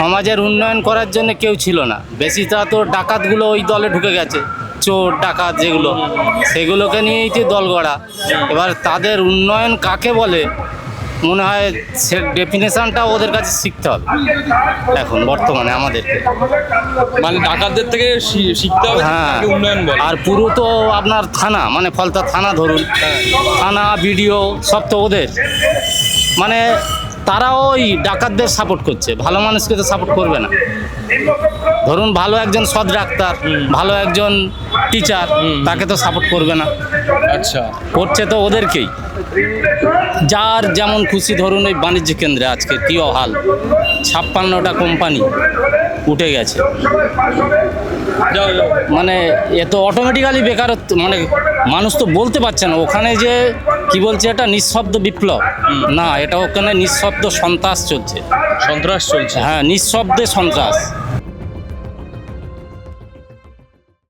সমাজের উন্নয়ন করার জন্য কেউ ছিল না, বেশিটা তো ডাকাতগুলো ওই দলে ঢুকে গেছে, চোর ডাকাত যেগুলো, সেগুলোকে নিয়েই তো দল গড়া। এবার তাদের উন্নয়ন কাকে বলে মনে হয় সে ডেফিনেশনটা ওদের কাছে শিখতে হবে এখন বর্তমানে আমাদেরকে। মানে ডাকাতদের থেকে শিখতে হবে হ্যাঁ, তাকে উন্নয়ন বলে। আর পুরো তো আপনার থানা, মানে ফলতা থানা ধরুন, থানা বিডিও সব তো ওদের, মানে তারাও ওই ডাকাতদের সাপোর্ট করছে, ভালো মানুষকে তো সাপোর্ট করবে না। ধরুন ভালো একজন সৎ ডাক্তার, ভালো একজন টিচার, তাকে তো সাপোর্ট করবে না, আচ্ছা, করছে তো ওদেরকেই। যার যেমন খুশি, ধরুন ওই বাণিজ্য কেন্দ্রে আজকে কী হাল, 56টা কোম্পানি উঠে গেছে, মানে এ তো অটোমেটিক্যালি বেকারত্ব, মানে মানুষ তো বলতে পারছে না ওখানে যে কি বলছে, এটা নিঃশব্দ বিপ্লব না, এটা ওখানে নিঃশব্দ সন্ত্রাস চলছে। সন্ত্রাস চলছে। হ্যাঁ, নিঃশব্দে সন্ত্রাস।